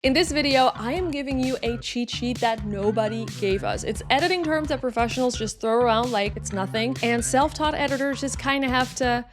In this video, I am giving you a cheat sheet that nobody gave us. It's editing terms that professionals just throw around like it's nothing, and self-taught editors just kind of have to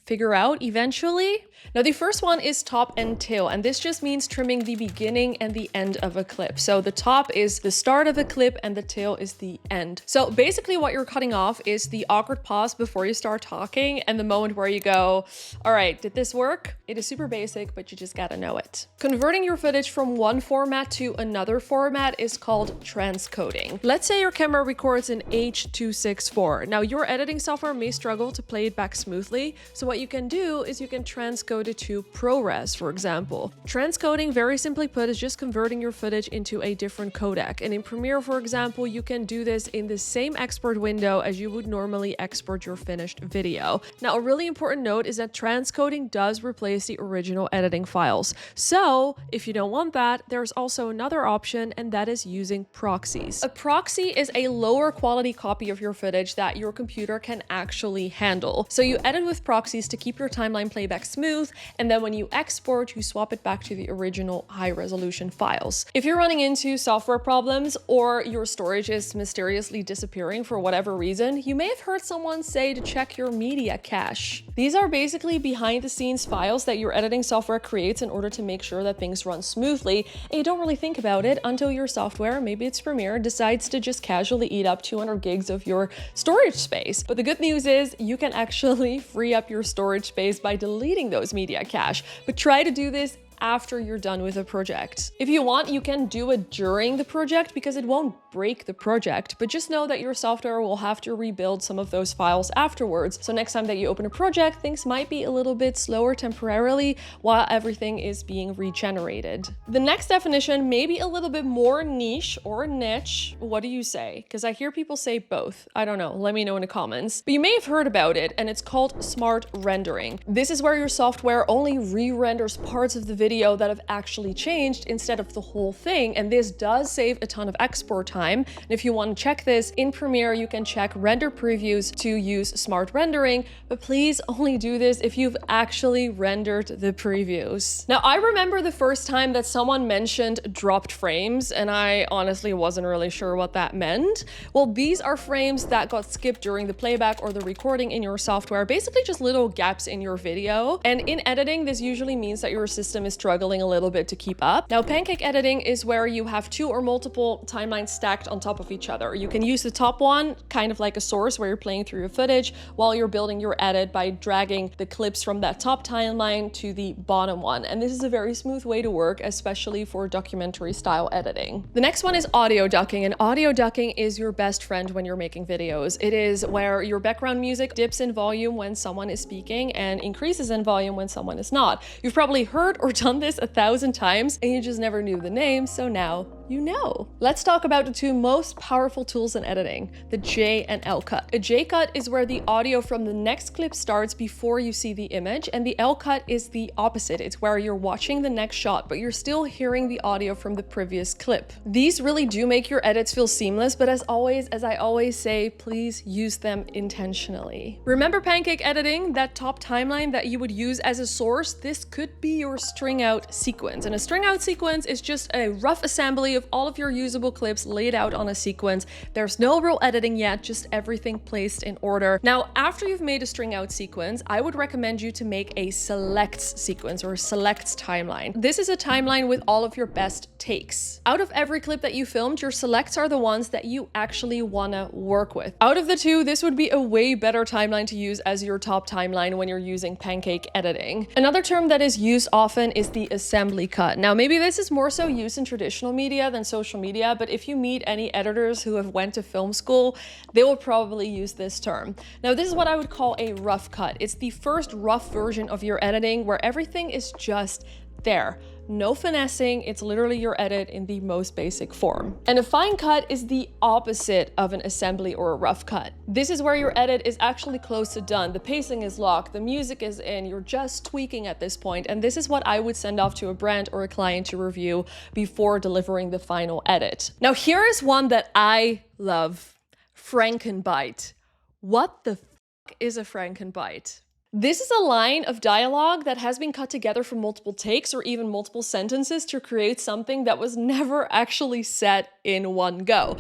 figure out eventually. Now, the first one is top and tail, and this just means trimming the beginning and the end of a clip. So the top is the start of a clip and the tail is the end. So basically what you're cutting off is the awkward pause before you start talking and the moment where you go, all right, did this work? It is super basic, but you just gotta know it. Converting your footage from one format to another format is called transcoding. Let's say your camera records in H.264. Now, your editing software may struggle to play it back smoothly, so what you can do is you can transcode it to ProRes, for example. Transcoding, very simply put, is just converting your footage into a different codec. And in Premiere, for example, you can do this in the same export window as you would normally export your finished video. Now, a really important note is that transcoding does replace the original editing files. So if you don't want that, there's also another option, and that is using proxies. A proxy is a lower quality copy of your footage that your computer can actually handle. So you edit with proxies to keep your timeline playback smooth, and then when you export, you swap it back to the original high resolution files. If you're running into software problems or your storage is mysteriously disappearing for whatever reason, you may have heard someone say to check your media cache. These are basically behind the scenes files that your editing software creates in order to make sure that things run smoothly, and you don't really think about it until your software, maybe it's Premiere, decides to just casually eat up 200 gigs of your storage space. But the good news is you can actually free up your storage space by deleting those media cache, but try to do this after you're done with a project. If you want, you can do it during the project because it won't break the project, but just know that your software will have to rebuild some of those files afterwards. So next time that you open a project, things might be a little bit slower temporarily while everything is being regenerated. The next definition may be a little bit more niche or niche. What do you say? Because I hear people say both. I don't know. Let me know in the comments. But you may have heard about it, and it's called smart rendering. This is where your software only re-renders parts of the video that have actually changed instead of the whole thing, and this does save a ton of export time. And if you want to check this in Premiere, you can check render previews to use smart rendering, but please only do this if you've actually rendered the previews. Now, I remember the first time that someone mentioned dropped frames, and I honestly wasn't really sure what that meant. Well, these are frames that got skipped during the playback or the recording in your software, basically just little gaps in your video. And in editing, this usually means that your system is struggling a little bit to keep up. Now, pancake editing is where you have two or multiple timelines stacked on top of each other. You can use the top one, kind of like a source where you're playing through your footage while you're building your edit by dragging the clips from that top timeline to the bottom one. And this is a very smooth way to work, especially for documentary style editing. The next one is audio ducking, and audio ducking is your best friend when you're making videos. It is where your background music dips in volume when someone is speaking and increases in volume when someone is not. You've probably heard or done this 1,000 times and you just never knew the name, so now you know. Let's talk about the two most powerful tools in editing, the J and L cut. A J cut is where the audio from the next clip starts before you see the image, and the L cut is the opposite. It's where you're watching the next shot, but you're still hearing the audio from the previous clip. These really do make your edits feel seamless, but as I always say, please use them intentionally. Remember pancake editing, that top timeline that you would use as a source? This could be your string out sequence. And a string out sequence is just a rough assembly of all of your usable clips laid out on a sequence. There's no real editing yet, just everything placed in order. Now, after you've made a string out sequence, I would recommend you to make a selects sequence or a selects timeline. This is a timeline with all of your best takes. Out of every clip that you filmed, your selects are the ones that you actually wanna work with. Out of the two, this would be a way better timeline to use as your top timeline when you're using pancake editing. Another term that is used often is the assembly cut. Now, maybe this is more so used in traditional media than social media, but if you meet any editors who have went to film school, they will probably use this term. Now, this is what I would call a rough cut. It's the first rough version of your editing where everything is just there. No finessing, it's literally your edit in the most basic form. And a fine cut is the opposite of an assembly or a rough cut. This is where your edit is actually close to done. The pacing is locked, the music is in, you're just tweaking at this point, and this is what I would send off to a brand or a client to review before delivering the final edit. Now, here is one that I love. Frankenbite. What the fuck is a Frankenbite? This is a line of dialogue that has been cut together from multiple takes or even multiple sentences to create something that was never actually said in one go.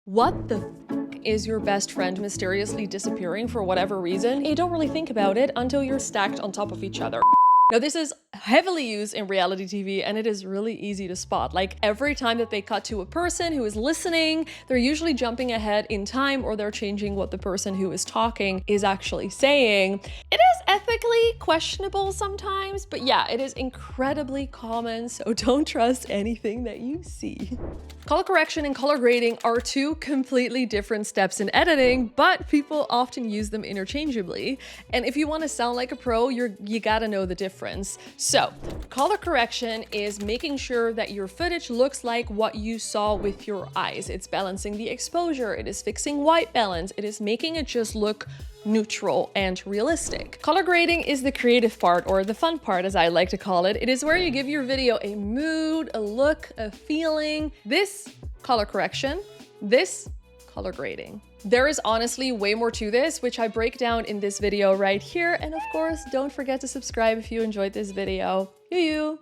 What the is your best friend mysteriously disappearing for whatever reason? You don't really think about it until you're stacked on top of each other. Now, this is heavily used in reality TV and it is really easy to spot. Like every time that they cut to a person who is listening, they're usually jumping ahead in time or they're changing what the person who is talking is actually saying. It is ethically questionable sometimes, but yeah, it is incredibly common, so don't trust anything that you see. Color correction and color grading are two completely different steps in editing, but people often use them interchangeably. And if you want to sound like a pro, you gotta know the difference. So, color correction is making sure that your footage looks like what you saw with your eyes. It's balancing the exposure, it is fixing white balance, it is making it just look neutral and realistic. Color grading is the creative part, or the fun part as I like to call it. It is where you give your video a mood, a look, a feeling. This color correction, this color grading. There is honestly way more to this, which I break down in this video right here. And of course, don't forget to subscribe if you enjoyed this video. You.